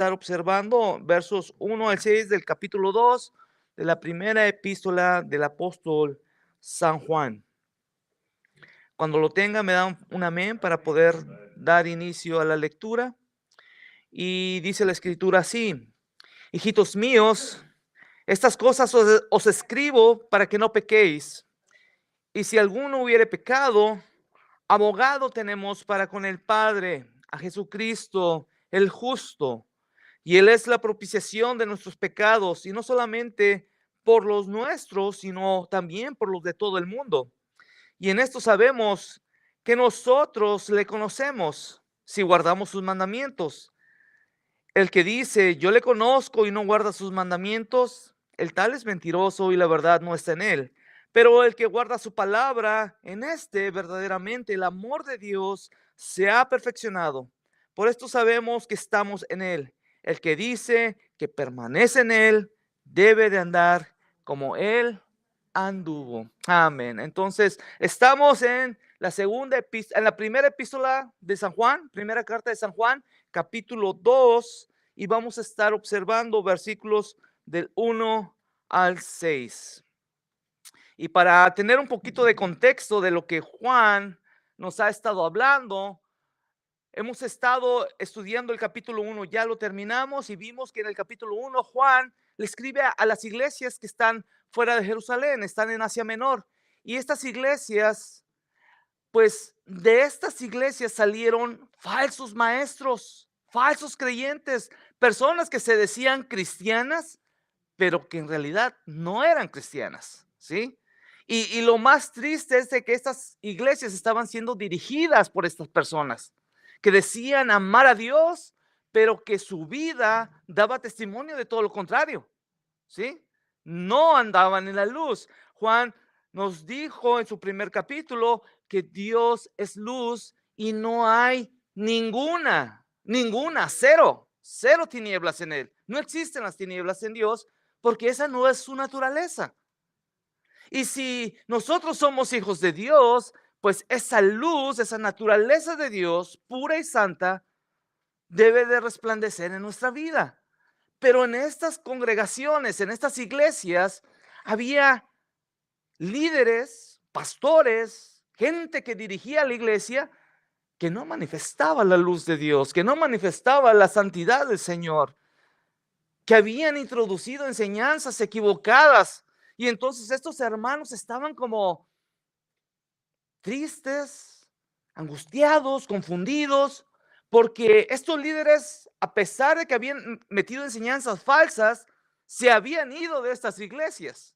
estar observando versos 1 al 6 del capítulo 2 de la primera epístola del apóstol San Juan. Cuando lo tenga, me da un amén para poder dar inicio a la lectura. Y dice la escritura así: hijitos míos, estas cosas os escribo para que no pequéis. Y si alguno hubiere pecado, abogado tenemos para con el Padre, a Jesucristo el justo. Y Él es la propiciación de nuestros pecados, y no solamente por los nuestros, sino también por los de todo el mundo. Y en esto sabemos que nosotros le conocemos si guardamos sus mandamientos. El que dice, yo le conozco y no guarda sus mandamientos, el tal es mentiroso y la verdad no está en él. Pero el que guarda su palabra, en este verdaderamente el amor de Dios se ha perfeccionado. Por esto sabemos que estamos en él. El que dice que permanece en él, debe de andar como él anduvo. Amén. Entonces, estamos en en la primera epístola de San Juan, primera carta de San Juan, capítulo 2, y vamos a estar observando versículos del 1 al 6. Y para tener un poquito de contexto de lo que Juan nos ha estado hablando, hemos estado estudiando el capítulo 1, ya lo terminamos y vimos que en el capítulo 1 Juan le escribe a las iglesias que están fuera de Jerusalén, están en Asia Menor. Y estas iglesias, pues de estas iglesias salieron falsos maestros, falsos creyentes, personas que se decían cristianas, pero que en realidad no eran cristianas, ¿sí? Y lo más triste es de que estas iglesias estaban siendo dirigidas por estas personas que decían amar a Dios, pero que su vida daba testimonio de todo lo contrario, ¿sí? No andaban en la luz. Juan nos dijo en su primer capítulo que Dios es luz y no hay cero tinieblas en él. No existen las tinieblas en Dios porque esa no es su naturaleza. Y si nosotros somos hijos de Dios, pues esa luz, esa naturaleza de Dios pura y santa debe de resplandecer en nuestra vida. Pero en estas congregaciones, en estas iglesias, había líderes, pastores, gente que dirigía la iglesia que no manifestaba la luz de Dios, que no manifestaba la santidad del Señor, que habían introducido enseñanzas equivocadas. Y entonces estos hermanos estaban como tristes, angustiados, confundidos, porque estos líderes, a pesar de que habían metido enseñanzas falsas, se habían ido de estas iglesias.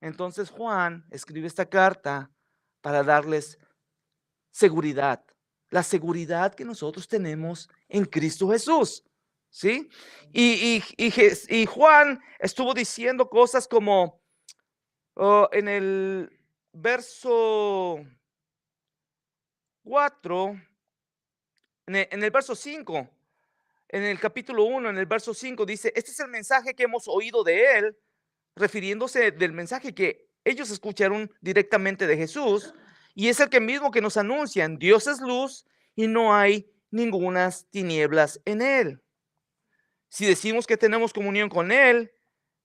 Entonces Juan escribe esta carta para darles seguridad, la seguridad que nosotros tenemos en Cristo Jesús, ¿sí? Y Juan estuvo diciendo cosas como en el verso 4, en el verso 5, en el capítulo 1, en el verso 5, dice, este es el mensaje que hemos oído de él, refiriéndose del mensaje que ellos escucharon directamente de Jesús, y es el que mismo que nos anuncian, Dios es luz y no hay ningunas tinieblas en él. Si decimos que tenemos comunión con él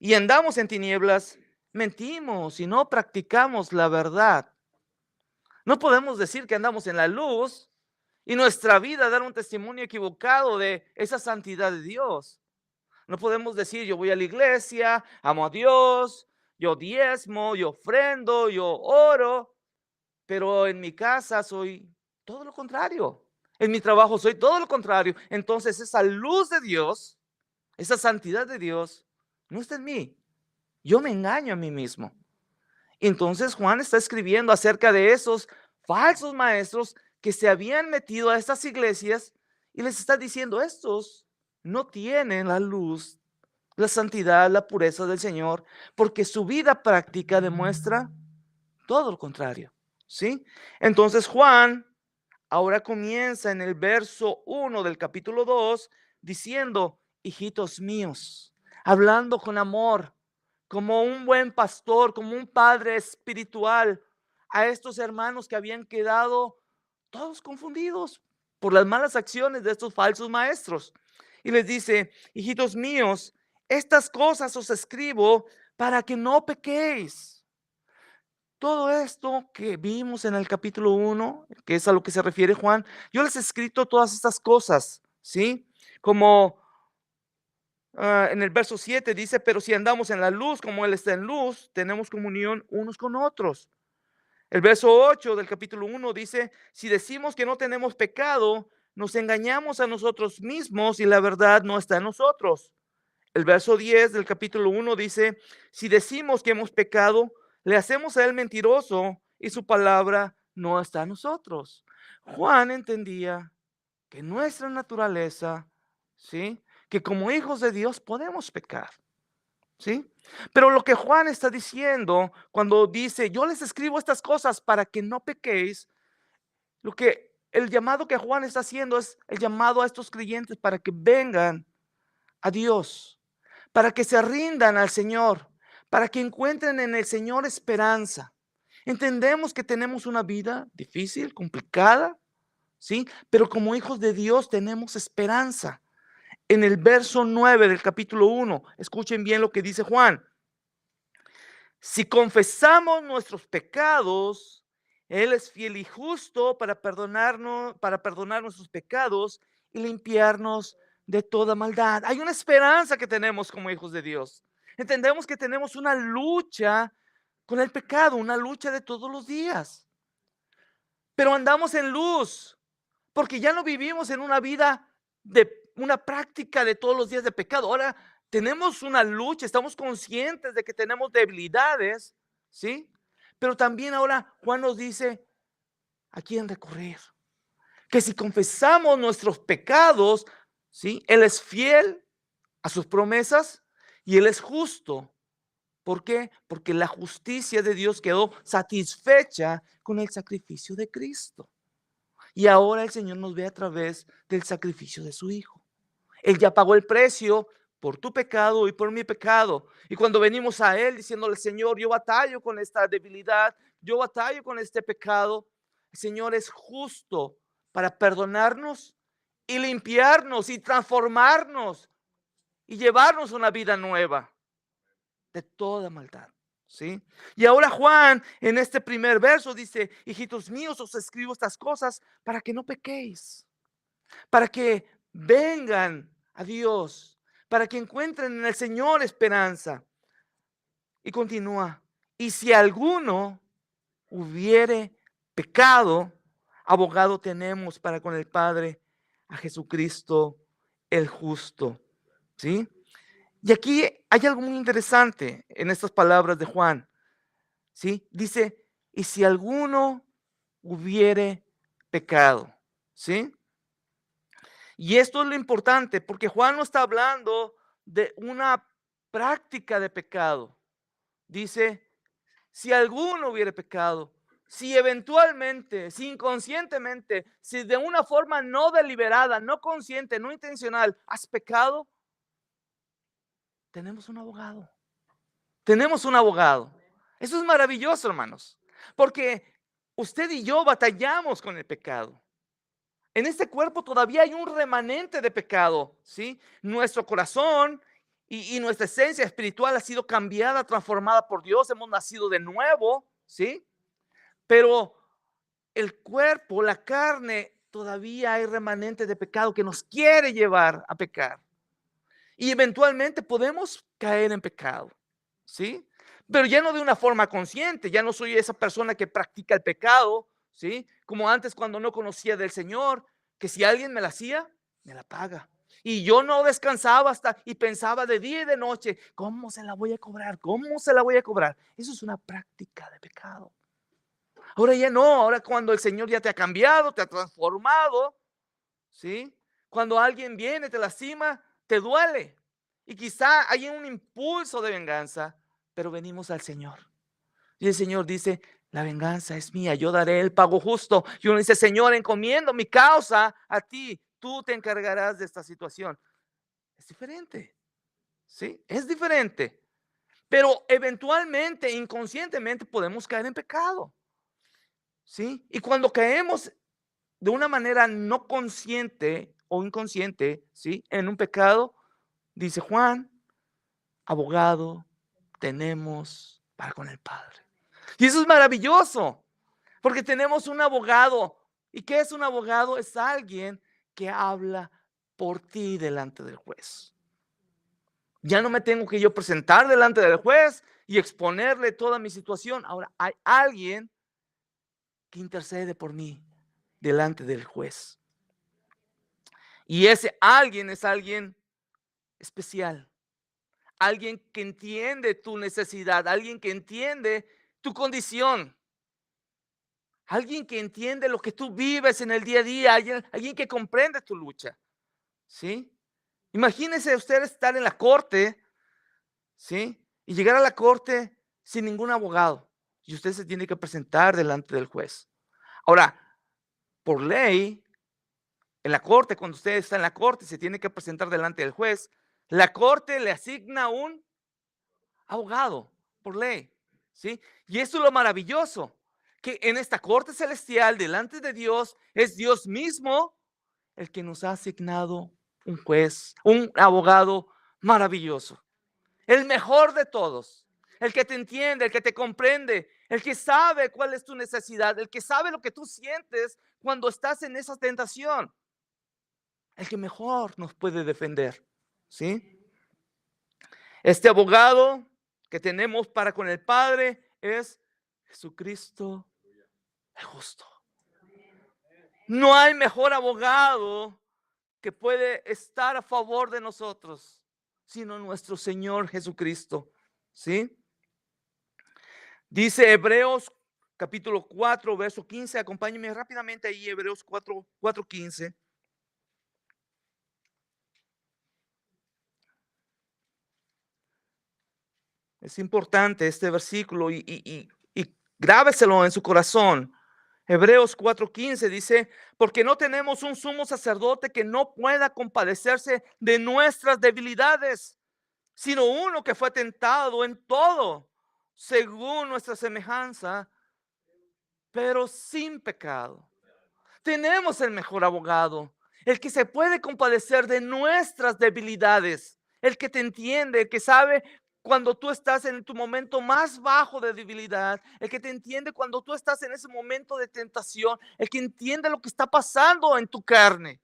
y andamos en tinieblas, mentimos y no practicamos la verdad. No podemos decir que andamos en la luz y nuestra vida dar un testimonio equivocado de esa santidad de Dios. No podemos decir yo voy a la iglesia, amo a Dios, yo diezmo, yo ofrendo, yo oro, pero en mi casa soy todo lo contrario. En mi trabajo soy todo lo contrario. Entonces esa luz de Dios, esa santidad de Dios, no está en mí. Yo me engaño a mí mismo. Entonces Juan está escribiendo acerca de esos falsos maestros que se habían metido a estas iglesias y les está diciendo, estos no tienen la luz, la santidad, la pureza del Señor, porque su vida práctica demuestra todo lo contrario, ¿sí? Entonces Juan ahora comienza en el verso 1 del capítulo 2 diciendo, hijitos míos, hablando con amor, como un buen pastor, como un padre espiritual, a estos hermanos que habían quedado todos confundidos por las malas acciones de estos falsos maestros. Y les dice: hijitos míos, estas cosas os escribo para que no pequéis. Todo esto que vimos en el capítulo 1, que es a lo que se refiere Juan, yo les he escrito todas estas cosas, ¿sí? Como en el verso 7 dice, pero si andamos en la luz como Él está en luz, tenemos comunión unos con otros. El verso 8 del capítulo 1 dice, si decimos que no tenemos pecado, nos engañamos a nosotros mismos y la verdad no está en nosotros. El verso 10 del capítulo 1 dice, si decimos que hemos pecado, le hacemos a Él mentiroso y su palabra no está en nosotros. Juan entendía que nuestra naturaleza, ¿sí? Que como hijos de Dios podemos pecar, ¿sí? Pero lo que Juan está diciendo cuando dice, yo les escribo estas cosas para que no pequéis, el llamado que Juan está haciendo es el llamado a estos creyentes para que vengan a Dios, para que se rindan al Señor, para que encuentren en el Señor esperanza. Entendemos que tenemos una vida difícil, complicada, ¿sí? Pero como hijos de Dios tenemos esperanza. En el verso 9 del capítulo 1, escuchen bien lo que dice Juan. Si confesamos nuestros pecados, Él es fiel y justo para perdonar nuestros pecados y limpiarnos de toda maldad. Hay una esperanza que tenemos como hijos de Dios. Entendemos que tenemos una lucha con el pecado, una lucha de todos los días. Pero andamos en luz, porque ya no vivimos en una vida de una práctica de todos los días de pecado. Ahora tenemos una lucha, estamos conscientes de que tenemos debilidades, ¿sí? Pero también ahora Juan nos dice a quién recurrir. Que si confesamos nuestros pecados, ¿sí? Él es fiel a sus promesas y Él es justo. ¿Por qué? Porque la justicia de Dios quedó satisfecha con el sacrificio de Cristo. Y ahora el Señor nos ve a través del sacrificio de su Hijo. Él ya pagó el precio por tu pecado y por mi pecado. Y cuando venimos a Él diciéndole, Señor, yo batallo con esta debilidad, yo batallo con este pecado, el Señor es justo para perdonarnos y limpiarnos y transformarnos y llevarnos una vida nueva de toda maldad. ¿Sí? Y ahora Juan en este primer verso dice, hijitos míos, os escribo estas cosas para que no pequéis, para que vengan a Dios, para que encuentren en el Señor esperanza. Y continúa, y si alguno hubiere pecado, abogado tenemos para con el Padre, a Jesucristo el justo. ¿Sí? Y aquí hay algo muy interesante en estas palabras de Juan. ¿Sí? Dice, y si alguno hubiere pecado, ¿sí? Y esto es lo importante, porque Juan no está hablando de una práctica de pecado. Dice, si alguno hubiere pecado, si eventualmente, si inconscientemente, si de una forma no deliberada, no consciente, no intencional, has pecado, tenemos un abogado. Tenemos un abogado. Eso es maravilloso, hermanos, porque usted y yo batallamos con el pecado. En este cuerpo todavía hay un remanente de pecado, ¿sí? Nuestro corazón y nuestra esencia espiritual ha sido cambiada, transformada por Dios, hemos nacido de nuevo, ¿sí? Pero el cuerpo, la carne, todavía hay remanente de pecado que nos quiere llevar a pecar. Y eventualmente podemos caer en pecado, ¿sí? Pero ya no de una forma consciente, ya no soy esa persona que practica el pecado, ¿sí? Como antes cuando no conocía del Señor, que si alguien me la hacía, me la paga. Y yo no descansaba hasta y pensaba de día y de noche, ¿cómo se la voy a cobrar? ¿Cómo se la voy a cobrar? Eso es una práctica de pecado. Ahora ya no, ahora cuando el Señor ya te ha cambiado, te ha transformado, ¿sí? Cuando alguien viene, te lastima, te duele. Y quizá hay un impulso de venganza, pero venimos al Señor. Y el Señor dice, la venganza es mía, yo daré el pago justo. Y uno dice, Señor, encomiendo mi causa a ti, tú te encargarás de esta situación. Es diferente, ¿sí? Es diferente. Pero eventualmente, inconscientemente, podemos caer en pecado, ¿sí? Y cuando caemos de una manera no consciente o inconsciente, ¿sí? En un pecado, dice Juan, abogado tenemos para con el Padre. Y eso es maravilloso, porque tenemos un abogado. ¿Y qué es un abogado? Es alguien que habla por ti delante del juez. Ya no me tengo que yo presentar delante del juez y exponerle toda mi situación. Ahora hay alguien que intercede por mí delante del juez. Y ese alguien es alguien especial, alguien que entiende tu necesidad, alguien que entiende tu condición, alguien que entiende lo que tú vives en el día a día, alguien que comprende tu lucha, ¿sí? Imagínese usted estar en la corte, ¿sí? Y llegar a la corte sin ningún abogado y usted se tiene que presentar delante del juez. Ahora, por ley, en la corte, cuando usted está en la corte, se tiene que presentar delante del juez. La corte le asigna un abogado por ley, ¿sí? Y eso es lo maravilloso, que en esta corte celestial, delante de Dios, es Dios mismo el que nos ha asignado un juez, un abogado maravilloso, el mejor de todos, el que te entiende, el que te comprende, el que sabe cuál es tu necesidad, el que sabe lo que tú sientes cuando estás en esa tentación, el que mejor nos puede defender, ¿sí? Este abogado que tenemos para con el Padre es Jesucristo el justo. No hay mejor abogado que puede estar a favor de nosotros, sino nuestro Señor Jesucristo, ¿sí? Dice Hebreos capítulo 4, verso 15. Acompáñenme rápidamente ahí, Hebreos 4:15. Es importante este versículo y grábeselo en su corazón. Hebreos 4:15 dice, porque no tenemos un sumo sacerdote que no pueda compadecerse de nuestras debilidades, sino uno que fue tentado en todo, según nuestra semejanza, pero sin pecado. Tenemos el mejor abogado, el que se puede compadecer de nuestras debilidades, el que te entiende, el que sabe cuando tú estás en tu momento más bajo de debilidad, el que te entiende cuando tú estás en ese momento de tentación, el que entiende lo que está pasando en tu carne,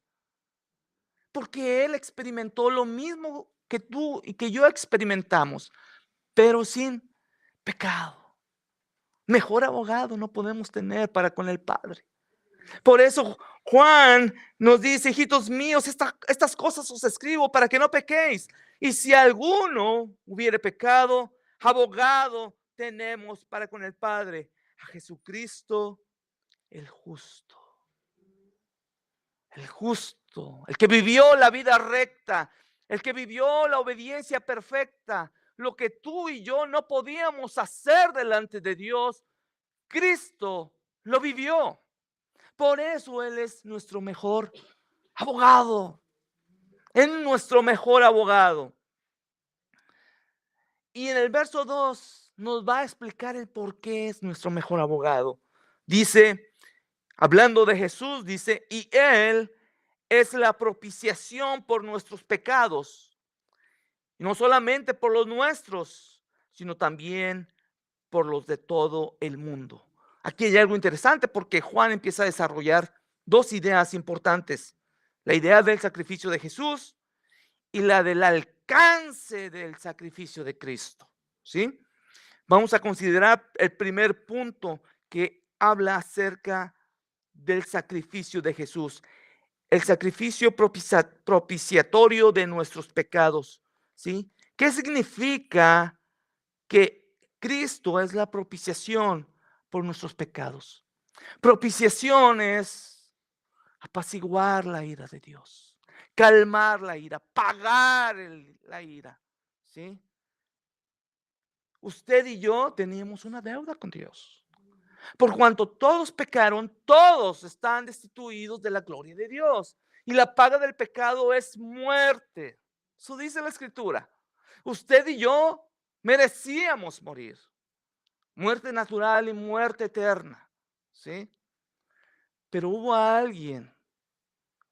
porque él experimentó lo mismo que tú y que yo experimentamos, pero sin pecado. Mejor abogado no podemos tener para con el Padre. Por eso Juan nos dice, hijitos míos, estas cosas os escribo para que no pequéis. Y si alguno hubiere pecado, abogado tenemos para con el Padre, a Jesucristo el justo. El justo, el que vivió la vida recta, el que vivió la obediencia perfecta, lo que tú y yo no podíamos hacer delante de Dios, Cristo lo vivió. Por eso Él es nuestro mejor abogado. Es nuestro mejor abogado. Y en el verso 2 nos va a explicar el por qué es nuestro mejor abogado. Dice, hablando de Jesús, dice, y Él es la propiciación por nuestros pecados. Y no solamente por los nuestros, sino también por los de todo el mundo. Aquí hay algo interesante porque Juan empieza a desarrollar dos ideas importantes. La idea del sacrificio de Jesús y la del alcance del sacrificio de Cristo. ¿Sí? Vamos a considerar el primer punto que habla acerca del sacrificio de Jesús. El sacrificio propiciatorio de nuestros pecados. ¿Sí? ¿Qué significa que Cristo es la propiciación por nuestros pecados? Propiciación es apaciguar la ira de Dios, calmar la ira, pagar la ira, ¿sí? Usted y yo teníamos una deuda con Dios. Por cuanto todos pecaron, todos están destituidos de la gloria de Dios. Y la paga del pecado es muerte. Eso dice la Escritura. Usted y yo merecíamos morir. Muerte natural y muerte eterna, ¿sí? Pero hubo alguien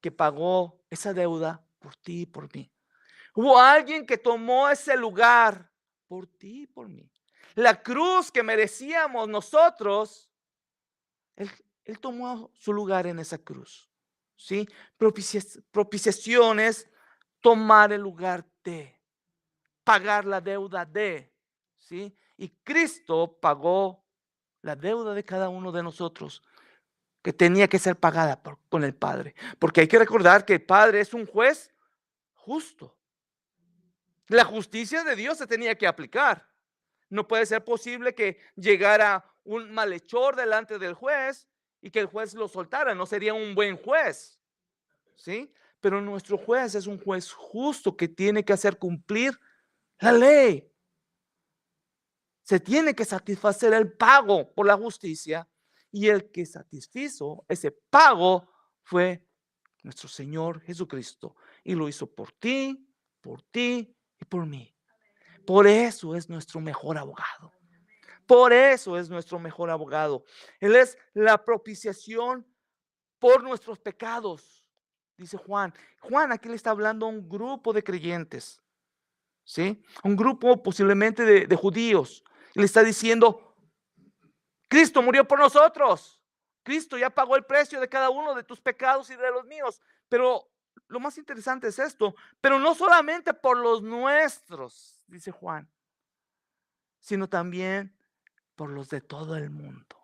que pagó esa deuda por ti y por mí. Hubo alguien que tomó ese lugar por ti y por mí. La cruz que merecíamos nosotros, Él, él tomó su lugar en esa cruz. ¿Sí? Propiciaciones, tomar el lugar de, pagar la deuda de. ¿Sí? Y Cristo pagó la deuda de cada uno de nosotros que tenía que ser pagada con el Padre. Porque hay que recordar que el Padre es un juez justo. La justicia de Dios se tenía que aplicar. No puede ser posible que llegara un malhechor delante del juez y que el juez lo soltara. No sería un buen juez. ¿Sí? Pero nuestro juez es un juez justo que tiene que hacer cumplir la ley. Se tiene que satisfacer el pago por la justicia, y el que satisfizo ese pago fue nuestro Señor Jesucristo, y lo hizo por ti y por mí. Por eso es nuestro mejor abogado. Por eso es nuestro mejor abogado. Él es la propiciación por nuestros pecados, dice Juan. Juan aquí le está hablando a un grupo de creyentes, ¿sí? Un grupo posiblemente de judíos. Y le está diciendo, Cristo murió por nosotros. Cristo ya pagó el precio de cada uno de tus pecados y de los míos. Pero lo más interesante es esto, pero no solamente por los nuestros, dice Juan, sino también por los de todo el mundo.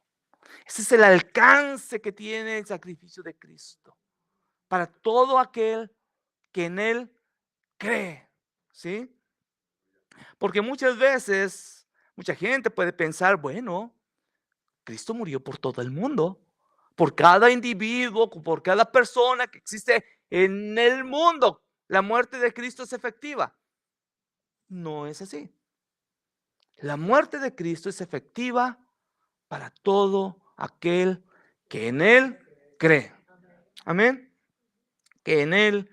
Ese es el alcance que tiene el sacrificio de Cristo para todo aquel que en Él cree, ¿sí? Porque muchas veces, mucha gente puede pensar, bueno, Cristo murió por todo el mundo, por cada individuo, por cada persona que existe en el mundo. La muerte de Cristo es efectiva. No es así. La muerte de Cristo es efectiva para todo aquel que en Él cree. Amén. Que en Él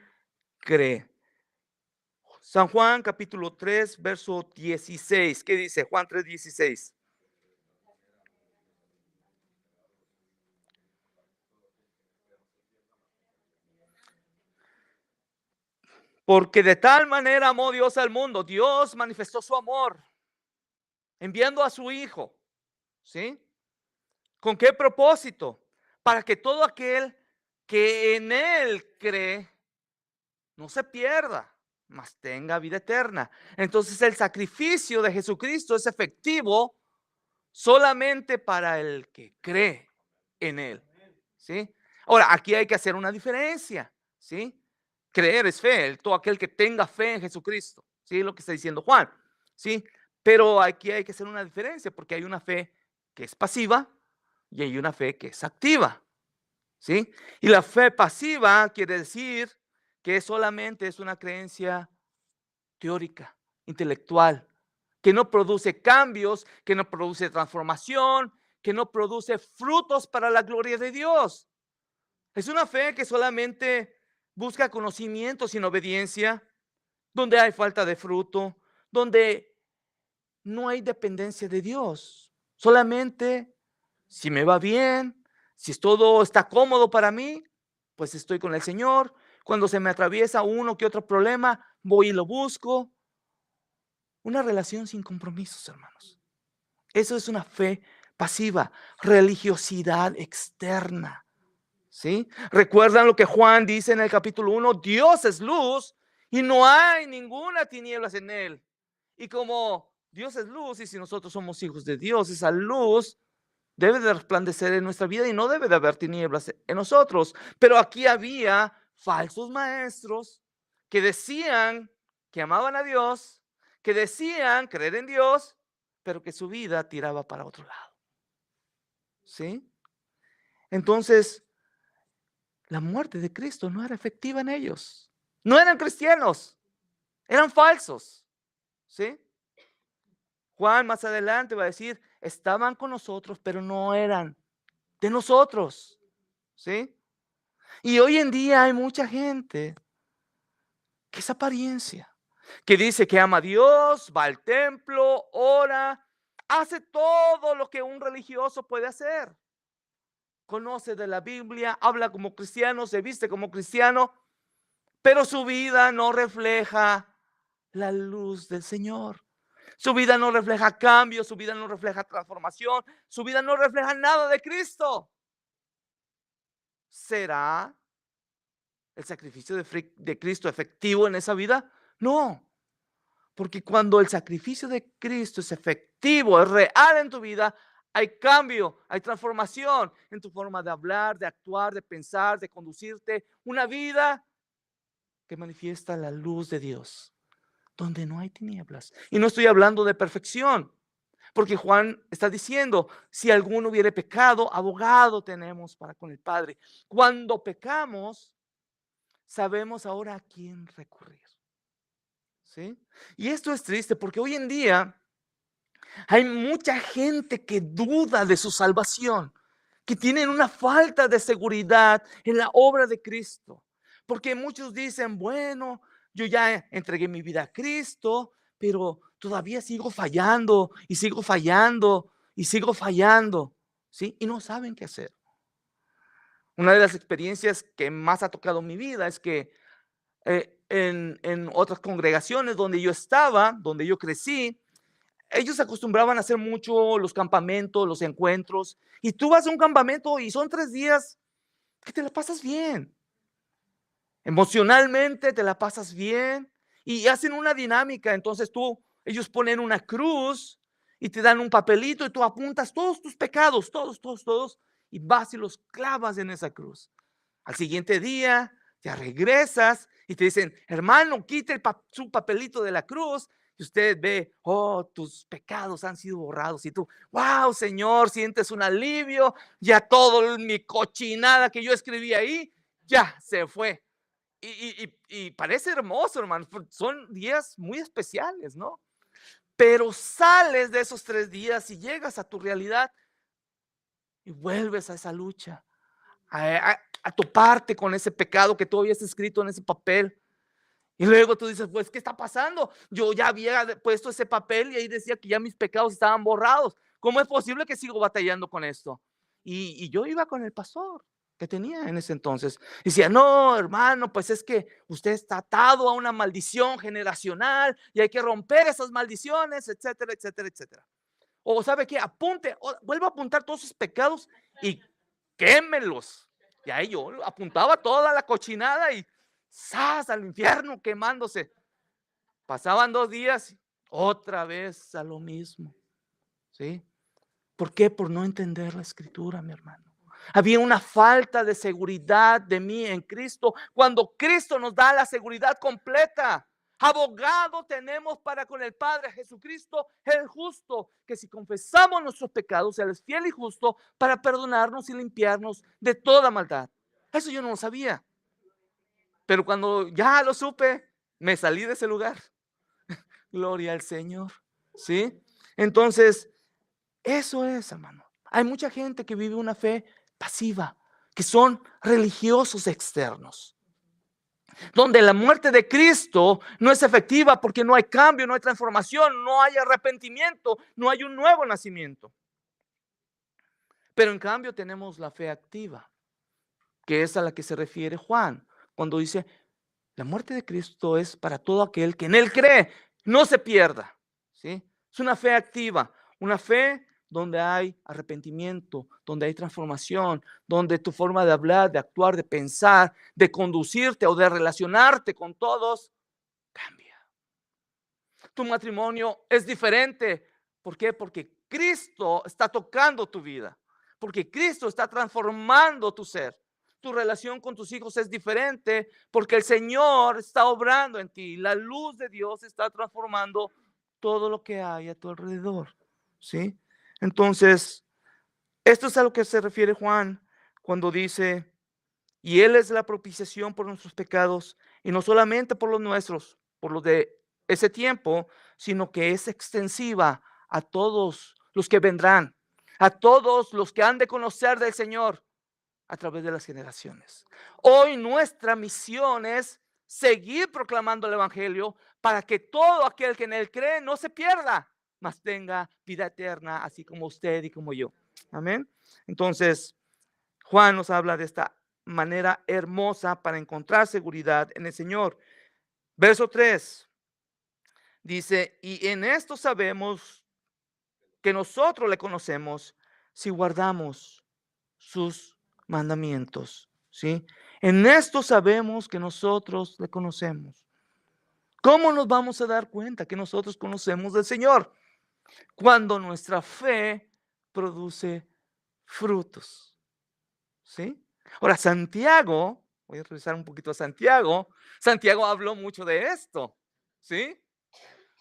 cree. San Juan capítulo 3, verso 16. ¿Qué dice? Juan 3, 16. Porque de tal manera amó Dios al mundo. Dios manifestó su amor enviando a su Hijo. ¿Sí? ¿Con qué propósito? Para que todo aquel que en Él cree no se pierda, mas tenga vida eterna. Entonces el sacrificio de Jesucristo es efectivo solamente para el que cree en Él. ¿Sí? Ahora, aquí hay que hacer una diferencia. ¿Sí? Creer es fe, todo aquel que tenga fe en Jesucristo. ¿Sí? Lo que está diciendo Juan. ¿Sí? Pero aquí hay que hacer una diferencia, porque hay una fe que es pasiva y hay una fe que es activa. ¿Sí? Y la fe pasiva quiere decir que solamente es una creencia teórica, intelectual, que no produce cambios, que no produce transformación, que no produce frutos para la gloria de Dios. Es una fe que solamente busca conocimiento sin obediencia, donde hay falta de fruto, donde no hay dependencia de Dios. Solamente si me va bien, si todo está cómodo para mí, pues estoy con el Señor. Cuando se me atraviesa uno que otro problema, voy y lo busco. Una relación sin compromisos, hermanos. Eso es una fe pasiva, religiosidad externa. ¿Sí? ¿Recuerdan lo que Juan dice en el capítulo 1? Dios es luz y no hay ninguna tinieblas en él. Y como Dios es luz, y si nosotros somos hijos de Dios, esa luz debe de resplandecer en nuestra vida y no debe de haber tinieblas en nosotros. Pero aquí había falsos maestros que decían que amaban a Dios, que decían creer en Dios, pero que su vida tiraba para otro lado. ¿Sí? Entonces, la muerte de Cristo no era efectiva en ellos. No eran cristianos, eran falsos. ¿Sí? Juan más adelante va a decir, estaban con nosotros, pero no eran de nosotros. ¿Sí? Y hoy en día hay mucha gente que es apariencia, que dice que ama a Dios, va al templo, ora, hace todo lo que un religioso puede hacer. Conoce de la Biblia, habla como cristiano, se viste como cristiano, pero su vida no refleja la luz del Señor. Su vida no refleja cambio, su vida no refleja transformación, su vida no refleja nada de Cristo. ¿Será el sacrificio de Cristo efectivo en esa vida? No, porque cuando el sacrificio de Cristo es efectivo, es real en tu vida, hay cambio, hay transformación en tu forma de hablar, de actuar, de pensar, de conducirte. Una vida que manifiesta la luz de Dios, donde no hay tinieblas. Y no estoy hablando de perfección, porque Juan está diciendo, si alguno hubiere pecado, abogado tenemos para con el Padre. Cuando pecamos, sabemos ahora a quién recurrir. ¿Sí? Y esto es triste porque hoy en día hay mucha gente que duda de su salvación, que tienen una falta de seguridad en la obra de Cristo. Porque muchos dicen, bueno, yo ya entregué mi vida a Cristo, pero todavía sigo fallando y sigo fallando y sigo fallando, ¿sí? Y no saben qué hacer. Una de las experiencias que más ha tocado mi vida es que en otras congregaciones donde yo estaba, donde yo crecí, ellos acostumbraban a hacer mucho los campamentos, los encuentros, y tú vas a un campamento y son 3 días que te la pasas bien. Emocionalmente te la pasas bien y hacen una dinámica. Entonces ellos ponen una cruz y te dan un papelito y tú apuntas todos tus pecados, todos, y vas y los clavas en esa cruz. Al siguiente día te regresas y te dicen, hermano, quite su papelito de la cruz. Y usted ve, oh, tus pecados han sido borrados. Y tú, wow, Señor, sientes un alivio. Ya todo mi cochinada que yo escribí ahí, ya se fue. Y parece hermoso, hermano. Son días muy especiales, ¿no? Pero sales de esos 3 días y llegas a tu realidad y vuelves a esa lucha, a toparte con ese pecado que tú habías escrito en ese papel. Y luego tú dices, pues, ¿qué está pasando? Yo ya había puesto ese papel y ahí decía que ya mis pecados estaban borrados. ¿Cómo es posible que sigo batallando con esto? Y yo iba con el pastor que tenía en ese entonces. Y decía, no, hermano, pues es que usted está atado a una maldición generacional y hay que romper esas maldiciones, etcétera, etcétera, etcétera. O sabe qué, vuelva a apuntar todos sus pecados y quémelos. Y ahí yo apuntaba toda la cochinada y ¡zas! Al infierno quemándose. Pasaban 2 días, otra vez a lo mismo. ¿Sí? ¿Por qué? Por no entender la escritura, mi hermano. Había una falta de seguridad de mí en Cristo, cuando Cristo nos da la seguridad completa. Abogado tenemos para con el Padre, Jesucristo el justo, que si confesamos nuestros pecados, Él es fiel y justo para perdonarnos y limpiarnos de toda maldad. Eso yo no lo sabía, pero cuando ya lo supe, me salí de ese lugar. Gloria al Señor, ¿sí? Entonces, eso es, hermano. Hay mucha gente que vive una fe pasiva, que son religiosos externos, donde la muerte de Cristo no es efectiva porque no hay cambio, no hay transformación, no hay arrepentimiento, no hay un nuevo nacimiento. Pero en cambio tenemos la fe activa, que es a la que se refiere Juan, cuando dice, la muerte de Cristo es para todo aquel que en Él cree, no se pierda. ¿Sí? Es una fe activa, una fe donde hay arrepentimiento, donde hay transformación, donde tu forma de hablar, de actuar, de pensar, de conducirte o de relacionarte con todos cambia. Tu matrimonio es diferente. ¿Por qué? Porque Cristo está tocando tu vida, porque Cristo está transformando tu ser. Tu relación con tus hijos es diferente porque el Señor está obrando en ti. La luz de Dios está transformando todo lo que hay a tu alrededor. ¿Sí? Entonces, esto es a lo que se refiere Juan cuando dice, y Él es la propiciación por nuestros pecados, y no solamente por los nuestros, por los de ese tiempo, sino que es extensiva a todos los que vendrán, a todos los que han de conocer del Señor a través de las generaciones. Hoy nuestra misión es seguir proclamando el Evangelio para que todo aquel que en Él cree no se pierda, mas tenga vida eterna, así como usted y como yo. Amén. Entonces, Juan nos habla de esta manera hermosa para encontrar seguridad en el Señor. Verso 3 dice, y en esto sabemos que nosotros le conocemos si guardamos sus mandamientos, ¿sí? En esto sabemos que nosotros le conocemos. ¿Cómo nos vamos a dar cuenta que nosotros conocemos del Señor? Cuando nuestra fe produce frutos, ¿sí? Ahora, Santiago, voy a regresar un poquito a Santiago. Santiago habló mucho de esto, ¿sí?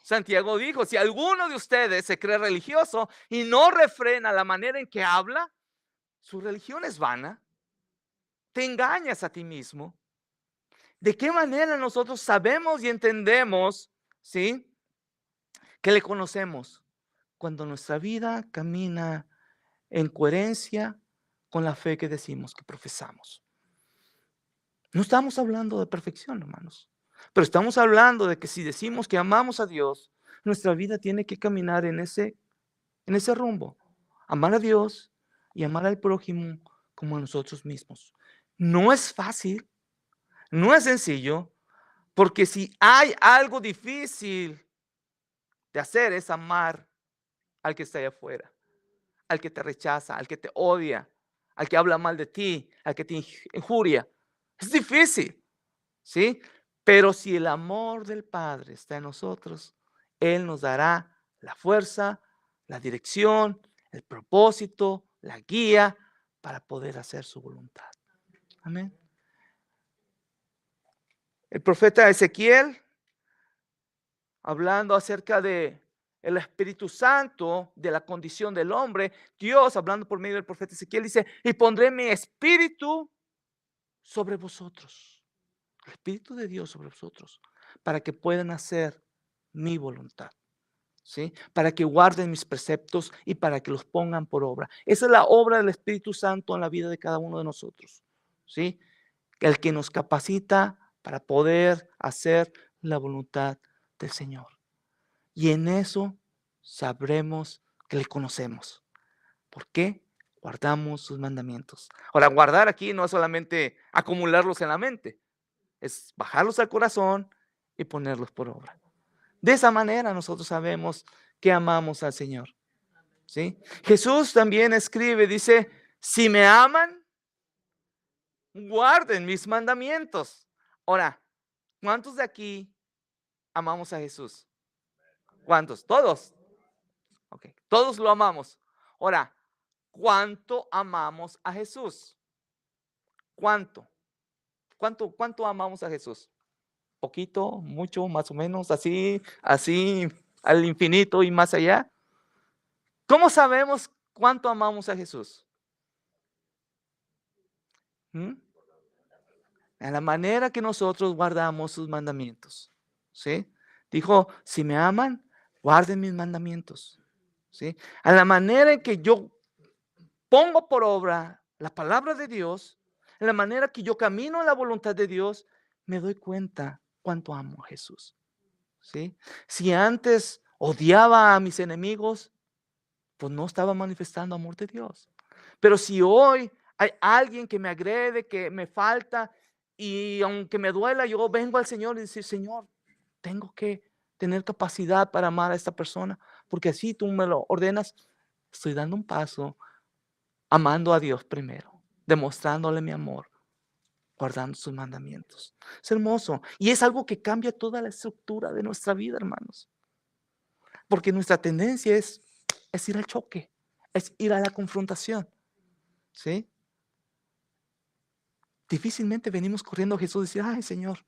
Santiago dijo, si alguno de ustedes se cree religioso y no refrena la manera en que habla, su religión es vana. Te engañas a ti mismo. ¿De qué manera nosotros sabemos y entendemos, sí, que le conocemos? Cuando nuestra vida camina en coherencia con la fe que decimos que profesamos. No estamos hablando de perfección, hermanos, pero estamos hablando de que si decimos que amamos a Dios, nuestra vida tiene que caminar en ese rumbo. Amar a Dios y amar al prójimo como a nosotros mismos. No es fácil, no es sencillo, porque si hay algo difícil de hacer es amar al que está allá afuera, al que te rechaza, al que te odia, al que habla mal de ti, al que te injuria. Es difícil, ¿sí? Pero si el amor del Padre está en nosotros, Él nos dará la fuerza, la dirección, el propósito, la guía para poder hacer su voluntad. Amén. El profeta Ezequiel, hablando acerca de el Espíritu Santo, de la condición del hombre, Dios, hablando por medio del profeta Ezequiel, dice, y pondré mi espíritu sobre vosotros, el Espíritu de Dios sobre vosotros, para que puedan hacer mi voluntad, ¿sí? Para que guarden mis preceptos y para que los pongan por obra. Esa es la obra del Espíritu Santo en la vida de cada uno de nosotros, ¿sí? El que nos capacita para poder hacer la voluntad del Señor. Y en eso sabremos que le conocemos. ¿Por qué? Guardamos sus mandamientos. Ahora, guardar aquí no es solamente acumularlos en la mente, es bajarlos al corazón y ponerlos por obra. De esa manera nosotros sabemos que amamos al Señor, ¿sí? Jesús también escribe, dice, si me aman, guarden mis mandamientos. Ahora, ¿cuántos de aquí amamos a Jesús? ¿Cuántos? Todos. Ok, todos lo amamos. Ahora, ¿cuánto amamos a Jesús? ¿Cuánto? ¿Cuánto amamos a Jesús? ¿Poquito, mucho, más o menos, así, al infinito y más allá? ¿Cómo sabemos cuánto amamos a Jesús? ¿Mm? A la manera que nosotros guardamos sus mandamientos, ¿sí? Dijo, si me aman, guarden mis mandamientos, ¿sí? A la manera en que yo pongo por obra la palabra de Dios, en la manera que yo camino en la voluntad de Dios, me doy cuenta cuánto amo a Jesús, ¿sí? Si antes odiaba a mis enemigos, pues no estaba manifestando amor de Dios. Pero si hoy hay alguien que me agrede, que me falta, y aunque me duela, yo vengo al Señor y decir, Señor, tengo que tener capacidad para amar a esta persona, porque así tú me lo ordenas, estoy dando un paso amando a Dios primero, demostrándole mi amor, guardando sus mandamientos. Es hermoso y es algo que cambia toda la estructura de nuestra vida, hermanos, porque nuestra tendencia es ir al choque, es ir a la confrontación, ¿sí? Difícilmente venimos corriendo a Jesús y decir, ay, Señor,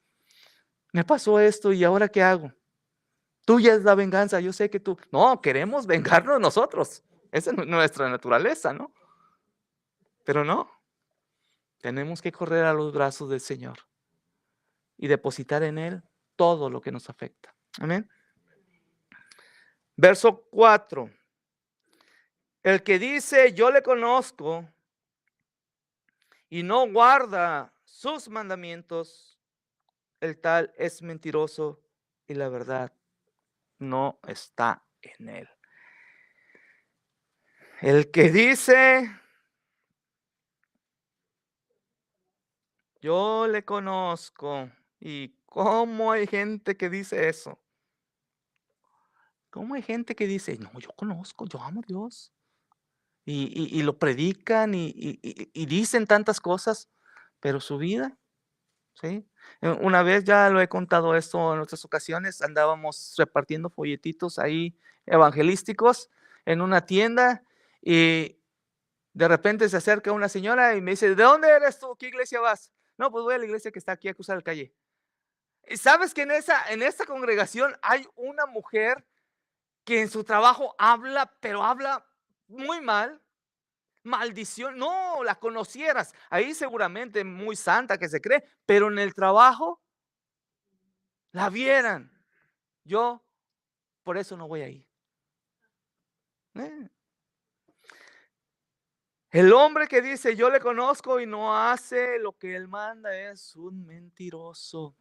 me pasó esto y ahora qué hago. Tuya es la venganza, yo sé que tú. No, queremos vengarnos nosotros. Esa es nuestra naturaleza, ¿no? Pero no, tenemos que correr a los brazos del Señor y depositar en Él todo lo que nos afecta. Amén. Verso 4. El que dice, yo le conozco y no guarda sus mandamientos, el tal es mentiroso y la verdad no está en él. El que dice, Yo le conozco. ¿Y cómo hay gente que dice eso? ¿Cómo hay gente que dice: "No, yo conozco, yo amo a Dios"? Y lo predican y dicen tantas cosas, pero su vida, ¿sí? Una vez ya lo he contado esto en otras ocasiones, andábamos repartiendo folletitos ahí evangelísticos en una tienda y de repente se acerca una señora y me dice: "¿De dónde eres tú? ¿Qué iglesia vas?". "No, pues voy a la iglesia que está aquí a cruzar la calle". ¿Y sabes que en esta congregación hay una mujer que en su trabajo habla, pero habla muy mal? Maldición, no, la conocieras. Ahí seguramente muy santa que se cree, pero en el trabajo la vieran. Yo por eso no voy ahí. Eh, El hombre que dice yo le conozco y no hace lo que él manda es un mentiroso.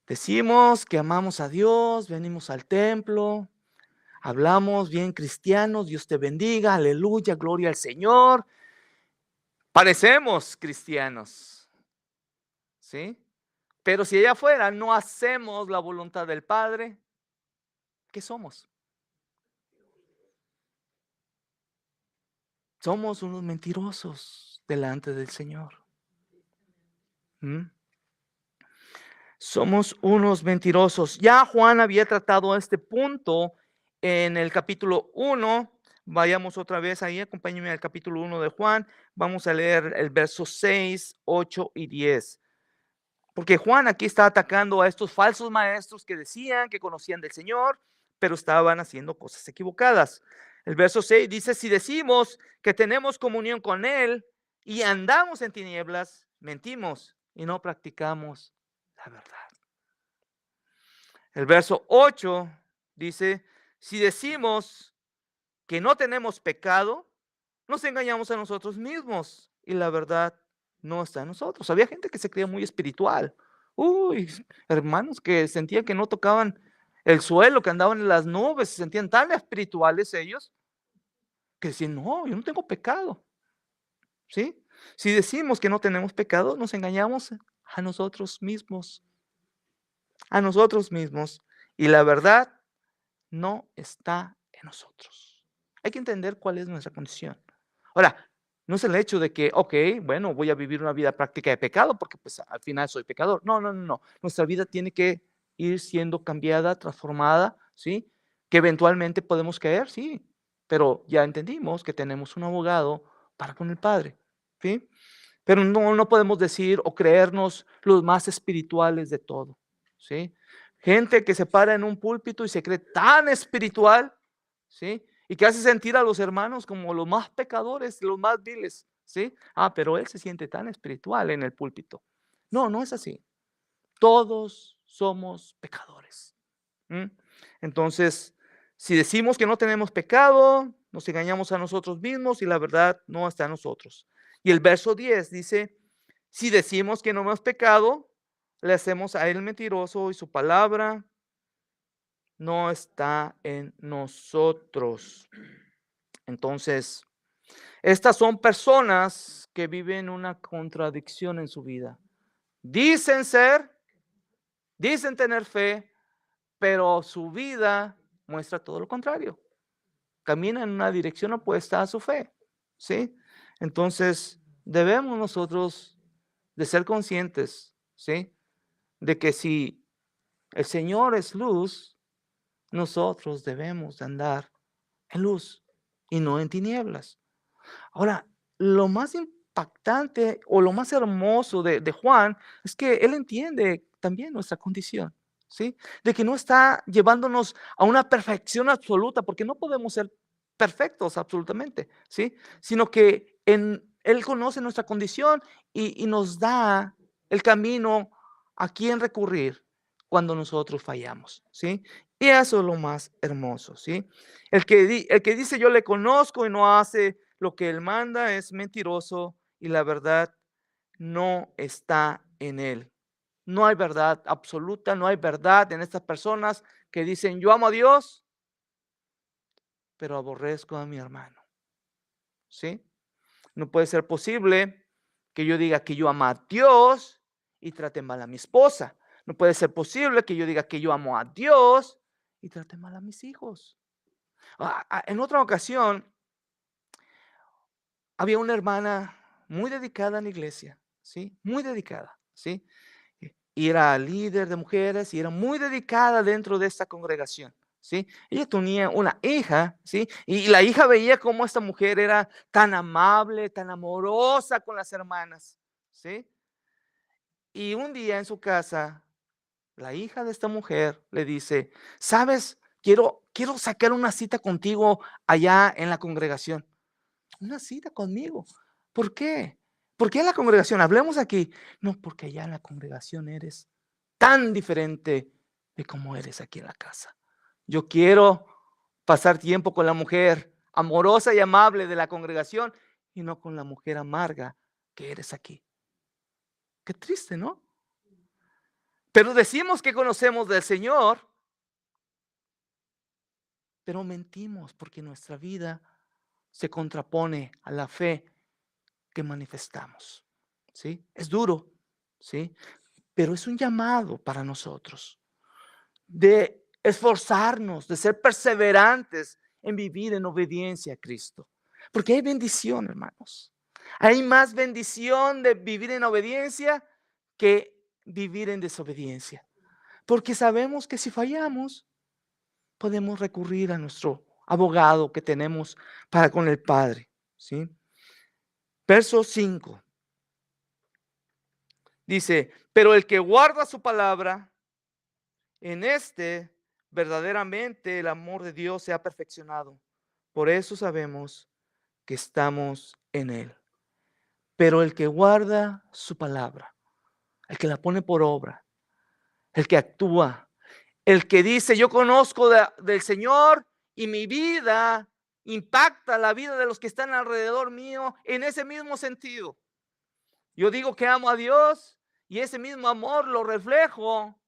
Decimos que amamos a Dios, venimos al templo, hablamos bien cristianos, Dios te bendiga, aleluya, gloria al Señor. Parecemos cristianos, ¿sí? Pero si allá afuera no hacemos la voluntad del Padre, ¿qué somos? Somos unos mentirosos delante del Señor. ¿Mm? Somos unos mentirosos. Ya Juan había tratado este punto en el capítulo 1. Vayamos otra vez ahí, acompáñenme al capítulo 1 de Juan. Vamos a leer el verso 6, 8 y 10. Porque Juan aquí está atacando a estos falsos maestros que decían que conocían del Señor, pero estaban haciendo cosas equivocadas. El verso 6 dice, si decimos que tenemos comunión con Él y andamos en tinieblas, mentimos y no practicamos la verdad. El verso 8 dice, si decimos que no tenemos pecado, nos engañamos a nosotros mismos y la verdad no está en nosotros. Había gente que se creía muy espiritual. Uy, hermanos que sentían que no tocaban el suelo, que andaban en las nubes, se sentían tan espirituales ellos, que decían, no, yo no tengo pecado, ¿sí? Si decimos que no tenemos pecado, nos engañamos a nosotros mismos, y la verdad no está en nosotros. Hay que entender cuál es nuestra condición. Ahora, no es el hecho de que, okey, bueno, voy a vivir una vida práctica de pecado porque, pues, al final soy pecador. No, no, no, no. Nuestra vida tiene que ir siendo cambiada, transformada, ¿sí? Que eventualmente podemos caer, sí, pero ya entendimos que tenemos un abogado para con el Padre, ¿sí? Pero no podemos decir o creernos los más espirituales de todo, ¿sí? Gente que se para en un púlpito y se cree tan espiritual, ¿sí? Y que hace sentir a los hermanos como los más pecadores, los más viles, ¿sí? Ah, pero él se siente tan espiritual en el púlpito. No, no es así. Todos somos pecadores. ¿Mm? Entonces, si decimos que no tenemos pecado, nos engañamos a nosotros mismos y la verdad no está en nosotros. Y el verso 10 dice, si decimos que no hemos pecado, le hacemos a él mentiroso y su palabra no está en nosotros. Entonces, estas son personas que viven una contradicción en su vida. Dicen ser, dicen tener fe, pero su vida muestra todo lo contrario. Camina en una dirección opuesta a su fe, ¿sí? Entonces, debemos nosotros de ser conscientes, ¿sí? De que si el Señor es luz, nosotros debemos de andar en luz y no en tinieblas. Ahora, lo más impactante o lo más hermoso de Juan es que él entiende también nuestra condición, ¿sí? De que no está llevándonos a una perfección absoluta, porque no podemos ser perfectos absolutamente, ¿sí? Sino que él conoce nuestra condición y nos da el camino a quién recurrir cuando nosotros fallamos, ¿sí? Y eso es lo más hermoso, ¿sí? El que dice yo le conozco y no hace lo que él manda es mentiroso y la verdad no está en él. No hay verdad absoluta, no hay verdad en estas personas que dicen yo amo a Dios, pero aborrezco a mi hermano, ¿sí? No puede ser posible que yo diga que yo amo a Dios y trate mal a mi esposa. No puede ser posible que yo diga que yo amo a Dios y trate mal a mis hijos. En otra ocasión, había una hermana muy dedicada a la iglesia, ¿sí? Muy dedicada, ¿sí? Y era líder de mujeres y era muy dedicada dentro de esta congregación, ¿sí? Ella tenía una hija, ¿sí? Y la hija veía cómo esta mujer era tan amable, tan amorosa con las hermanas, ¿sí? Y un día en su casa, la hija de esta mujer le dice: ¿sabes? Quiero sacar una cita contigo allá en la congregación. Una cita conmigo. ¿Por qué? ¿Por qué en la congregación? Hablemos aquí. No, porque allá en la congregación eres tan diferente de como eres aquí en la casa. Yo quiero pasar tiempo con la mujer amorosa y amable de la congregación y no con la mujer amarga que eres aquí. Qué triste, ¿no? Pero decimos que conocemos del Señor, pero mentimos porque nuestra vida se contrapone a la fe que manifestamos, ¿sí? Es duro, ¿sí? Pero es un llamado para nosotros de esforzarnos, de ser perseverantes en vivir en obediencia a Cristo. Porque hay bendición, hermanos. Hay más bendición de vivir en obediencia que vivir en desobediencia. Porque sabemos que si fallamos, podemos recurrir a nuestro abogado que tenemos para con el Padre, ¿sí? Verso 5 dice: pero el que guarda su palabra, en este verdaderamente el amor de Dios se ha perfeccionado. Por eso sabemos que estamos en él. Pero el que guarda su palabra, el que la pone por obra, el que actúa, el que dice: yo conozco del Señor y mi vida impacta la vida de los que están alrededor mío en ese mismo sentido. Yo digo que amo a Dios y ese mismo amor lo reflejo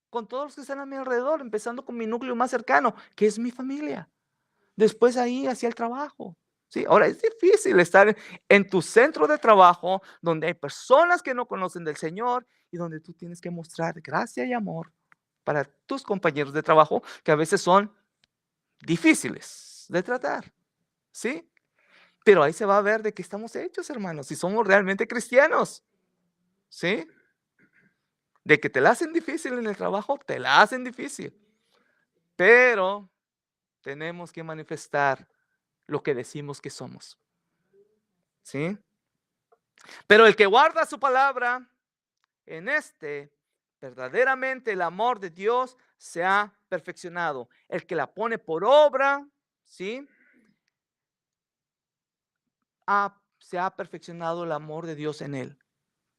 con todos los que están a mi alrededor, empezando con mi núcleo más cercano, que es mi familia. Después ahí hacia el trabajo. Sí, ahora es difícil estar en tu centro de trabajo donde hay personas que no conocen del Señor y donde tú tienes que mostrar gracia y amor para tus compañeros de trabajo que a veces son difíciles de tratar, ¿sí? Pero ahí se va a ver de qué estamos hechos, hermanos, si somos realmente cristianos, ¿sí? De que te la hacen difícil en el trabajo, te la hacen difícil, pero tenemos que manifestar lo que decimos que somos, ¿sí? Pero el que guarda su palabra, en este verdaderamente el amor de Dios se ha perfeccionado. El que la pone por obra, ¿sí? Se ha perfeccionado el amor de Dios en él.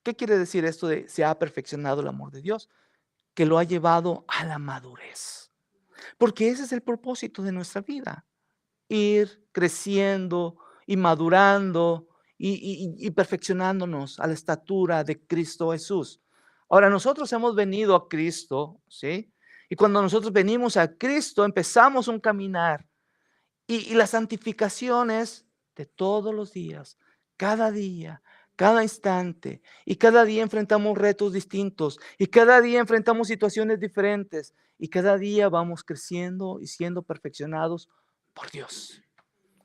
¿Qué quiere decir esto de se ha perfeccionado el amor de Dios? Que lo ha llevado a la madurez. Porque ese es el propósito de nuestra vida. Ir creciendo y madurando y perfeccionándonos a la estatura de Cristo Jesús. Ahora, nosotros hemos venido a Cristo, ¿sí? Y cuando nosotros venimos a Cristo, empezamos un caminar. Y la santificación es de todos los días, cada instante. Y cada día enfrentamos retos distintos. Y cada día enfrentamos situaciones diferentes. Y cada día vamos creciendo y siendo perfeccionados por Dios.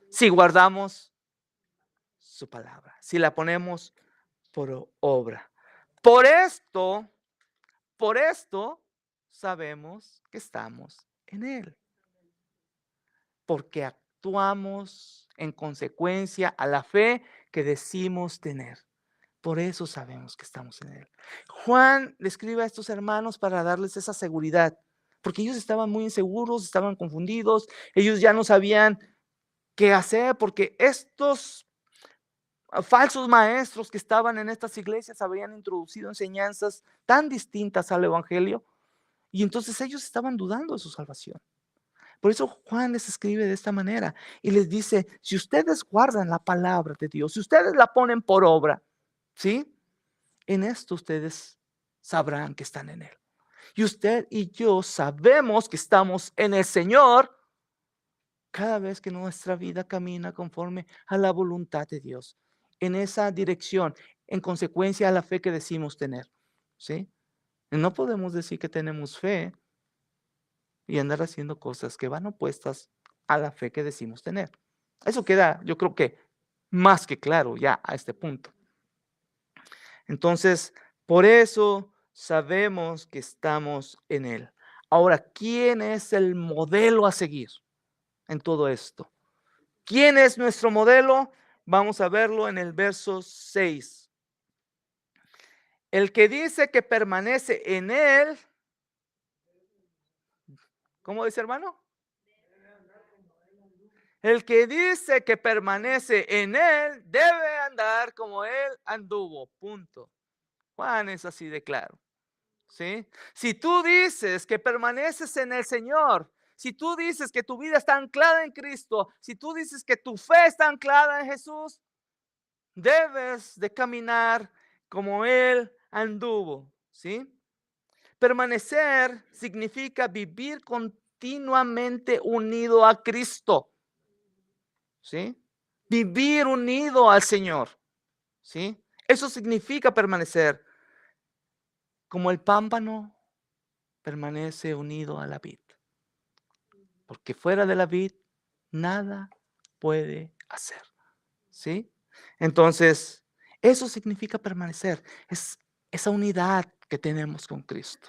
Si guardamos su palabra, si la ponemos por obra. Por esto sabemos que estamos en él, porque actuamos en consecuencia a la fe que decimos tener. Por eso sabemos que estamos en él. Juan le escribe a estos hermanos para darles esa seguridad, porque ellos estaban muy inseguros, estaban confundidos, ellos ya no sabían qué hacer, porque estos falsos maestros que estaban en estas iglesias habían introducido enseñanzas tan distintas al evangelio y entonces ellos estaban dudando de su salvación. Por eso Juan les escribe de esta manera y les dice: si ustedes guardan la palabra de Dios, si ustedes la ponen por obra, ¿sí? En esto ustedes sabrán que están en él. Y usted y yo sabemos que estamos en el Señor cada vez que nuestra vida camina conforme a la voluntad de Dios, en esa dirección, en consecuencia a la fe que decimos tener, ¿sí? No podemos decir que tenemos fe y andar haciendo cosas que van opuestas a la fe que decimos tener. Eso queda, yo creo que más que claro ya a este punto. Entonces, por eso sabemos que estamos en Él. Ahora, ¿quién es el modelo a seguir en todo esto? ¿Quién es nuestro modelo? Vamos a verlo en el verso 6. El que dice que permanece en Él, ¿cómo dice, hermano? El que dice que permanece en Él debe andar como Él anduvo. Punto. Juan es así de claro. ¿Sí? Si tú dices que permaneces en el Señor, si tú dices que tu vida está anclada en Cristo, si tú dices que tu fe está anclada en Jesús, debes de caminar como Él anduvo. ¿Sí? Permanecer significa vivir continuamente unido a Cristo. ¿Sí? Vivir unido al Señor. ¿Sí? Eso significa permanecer. Como el pámpano permanece unido a la vid. Porque fuera de la vid, nada puede hacer. ¿Sí? Entonces, eso significa permanecer. Es esa unidad que tenemos con Cristo.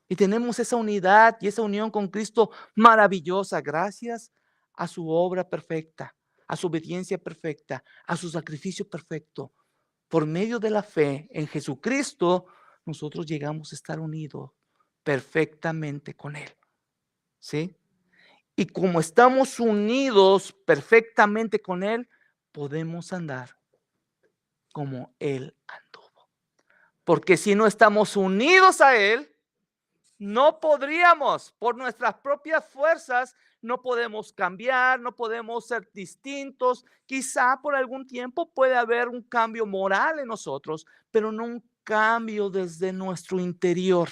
Y tenemos esa unidad y esa unión con Cristo maravillosa gracias a su obra perfecta, a su obediencia perfecta, a su sacrificio perfecto. Por medio de la fe en Jesucristo, nosotros llegamos a estar unidos perfectamente con Él. ¿Sí? Y como estamos unidos perfectamente con Él, podemos andar como Él anduvo. Porque si no estamos unidos a Él, no podríamos, por nuestras propias fuerzas, no podemos cambiar, no podemos ser distintos. Quizá por algún tiempo puede haber un cambio moral en nosotros, pero no un cambio desde nuestro interior.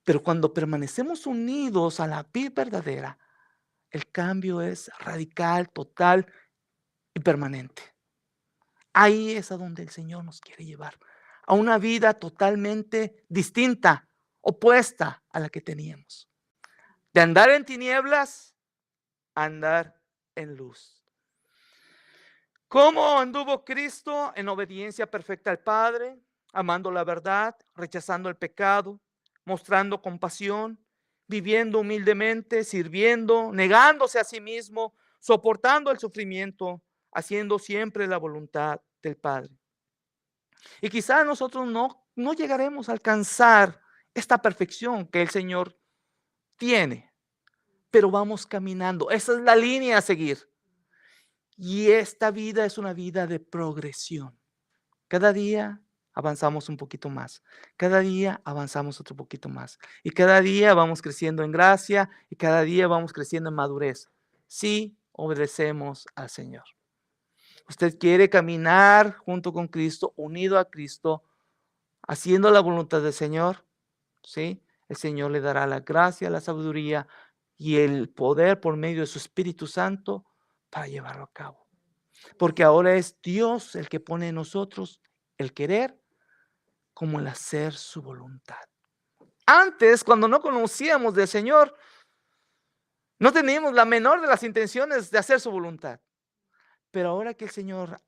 Pero cuando permanecemos unidos a la vida verdadera, el cambio es radical, total y permanente. Ahí es a donde el Señor nos quiere llevar, a una vida totalmente distinta, opuesta a la que teníamos. De andar en tinieblas, a andar en luz. ¿Cómo anduvo Cristo? En obediencia perfecta al Padre, amando la verdad, rechazando el pecado, mostrando compasión, viviendo humildemente, sirviendo, negándose a sí mismo, soportando el sufrimiento, haciendo siempre la voluntad del Padre. Y quizá nosotros no llegaremos a alcanzar esta perfección que el Señor tiene, pero vamos caminando. Esa es la línea a seguir. Y esta vida es una vida de progresión. Cada día avanzamos un poquito más. Cada día avanzamos otro poquito más. Y cada día vamos creciendo en gracia y cada día vamos creciendo en madurez. Si obedecemos al Señor. Usted quiere caminar junto con Cristo, unido a Cristo, haciendo la voluntad del Señor, ¿sí? El Señor le dará la gracia, la sabiduría y el poder por medio de su Espíritu Santo para llevarlo a cabo. Porque ahora es Dios el que pone en nosotros el querer como el hacer su voluntad. Antes, cuando no conocíamos del Señor, no teníamos la menor de las intenciones de hacer su voluntad. Pero ahora que el Señor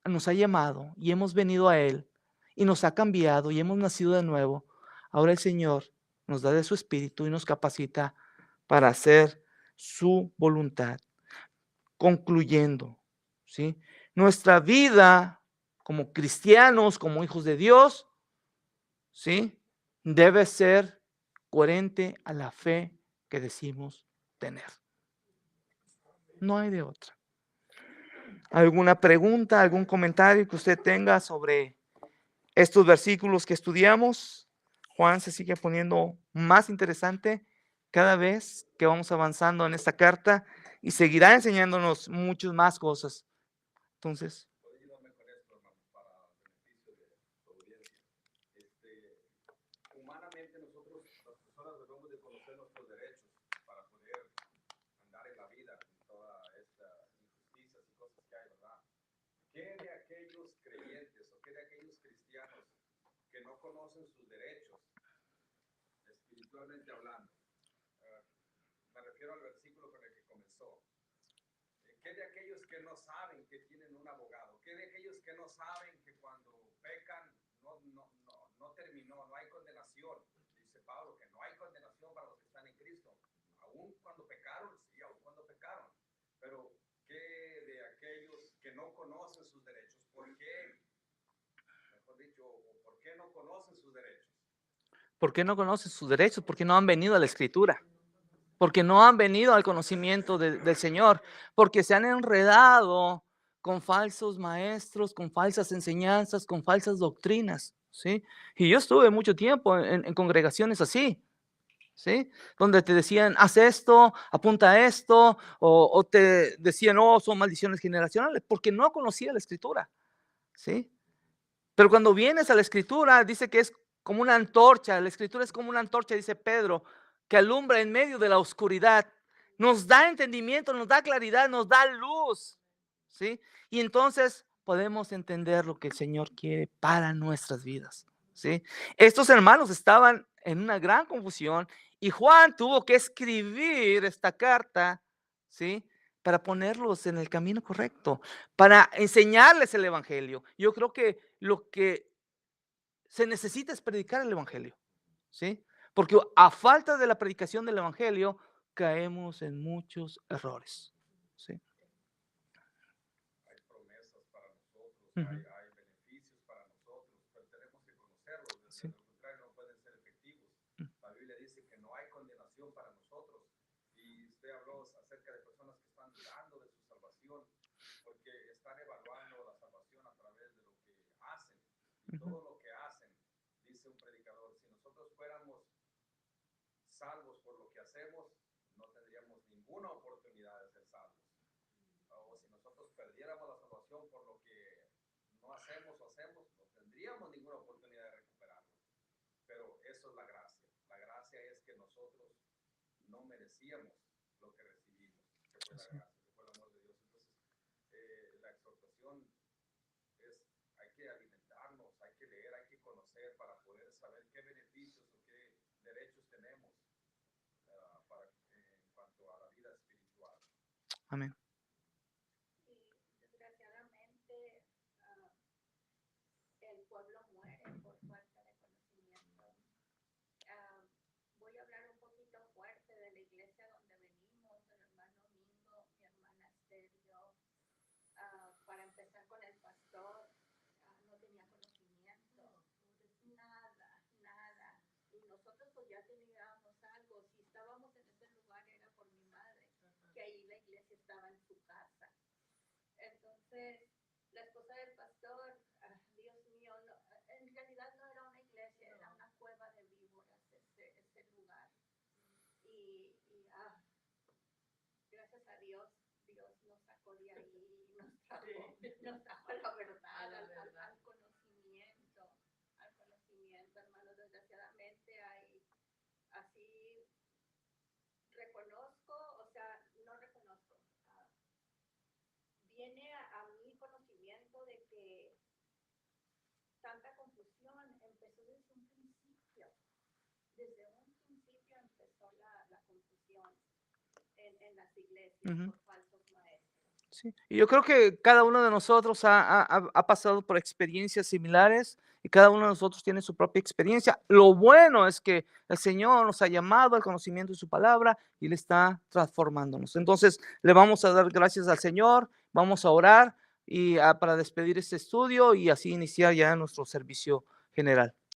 nos ha llamado y hemos venido a Él y nos ha cambiado y hemos nacido de nuevo, ahora el Señor nos da de su Espíritu y nos capacita para hacer su voluntad. Concluyendo, ¿sí? Nuestra vida como cristianos, como hijos de Dios, ¿sí? Debe ser coherente a la fe que decimos tener. No hay de otra. ¿Alguna pregunta, algún comentario que usted tenga sobre estos versículos que estudiamos? Juan se sigue poniendo más interesante cada vez que vamos avanzando en esta carta y seguirá enseñándonos muchas más cosas. Entonces, humanamente nosotros, las personas, debemos de conocer nuestros derechos para poder andar en la vida con toda esta injusticias y cosas que hay, ¿verdad? ¿Qué de aquellos creyentes que no conocen sus derechos, espiritualmente hablando. Ah, Me refiero al versículo con el que comenzó. ¿Qué de aquellos que no saben que tienen un abogado? ¿Qué de aquellos que no saben que cuando pecan no terminó, no hay condenación? Dice Pablo que no hay condenación para los que están en Cristo. Aún cuando pecaron, sí, aún cuando pecaron. Pero ¿qué de aquellos que no conocen sus derechos? ¿Por qué? Mejor dicho, ¿por qué no conocen sus derechos? ¿Por qué no conocen sus derechos? Porque no han venido a la Escritura. Porque no han venido al conocimiento del Señor. Porque se han enredado con falsos maestros, con falsas enseñanzas, con falsas doctrinas. ¿Sí? Y yo estuve mucho tiempo en congregaciones así. ¿Sí? Donde te decían, haz esto, apunta a esto, o te decían, no, son maldiciones generacionales, porque no conocía la Escritura. ¿Sí? Pero cuando vienes a la Escritura, dice que es como una antorcha. La Escritura es como una antorcha, dice Pedro, que alumbra en medio de la oscuridad. Nos da entendimiento, nos da claridad, nos da luz. ¿Sí? Y entonces podemos entender lo que el Señor quiere para nuestras vidas. ¿Sí? Estos hermanos estaban en una gran confusión y Juan tuvo que escribir esta carta, ¿sí? Para ponerlos en el camino correcto, para enseñarles el evangelio. Yo creo que lo que se necesita es predicar el evangelio, ¿sí? Porque a falta de la predicación del evangelio caemos en muchos errores, ¿sí? Hay promesas para nosotros, Ujú. hay beneficios para nosotros, pero tenemos que conocerlos, de Sí. lo contrario no pueden ser efectivos. La Biblia dice que no hay condenación para nosotros. Y usted habló acerca de personas que están dudando de su salvación, porque están evaluando la salvación a través de lo que hacen. Y Ujú. todo lo que hacen, dice un predicador, si nosotros fuéramos salvos por lo que hacemos, no tendríamos ninguna oportunidad de ser salvos. O si nosotros perdiéramos la salvación por lo que no hacemos o hacemos, no tendríamos ninguna oportunidad de recuperarlo. Pero eso es la gracia. La gracia es que nosotros no merecíamos lo que recibimos, que fue la Sí. gracia, que fue el amor de Dios. Entonces, la exhortación es, hay que alimentarnos, hay que leer, hay que conocer para poder saber qué beneficios o qué derechos tenemos en cuanto a la vida espiritual. Amén. Y desgraciadamente el pueblo muere por falta de conocimiento. Voy a hablar un poquito fuerte de la iglesia donde venimos, del hermano Mingo, mi hermana Esther y yo. Para empezar con el pastor, no tenía conocimiento, nada, nada. Y nosotros pues ya teníamos algo, si estábamos en ese lugar era por mi madre, que ahí la iglesia estaba en su casa. Entonces, la esposa del pastor, Dios mío, no, en realidad no era una iglesia, era una cueva de víboras ese lugar. Y gracias a Dios, Dios nos sacó de ahí, nos trajo a la verdad, al conocimiento, hermano. Desgraciadamente hay así, reconozco, o sea, no reconozco. Viene a mi conocimiento de que tanta confusión empezó desde un principio. Desde un principio empezó la confusión en las iglesias Ujú. por falsos maestros. Sí. Y yo creo que cada uno de nosotros ha pasado por experiencias similares y cada uno de nosotros tiene su propia experiencia. Lo bueno es que el Señor nos ha llamado al conocimiento de su palabra y le está transformándonos. Entonces, le vamos a dar gracias al Señor, vamos a orar y para despedir este estudio y así iniciar ya nuestro servicio general.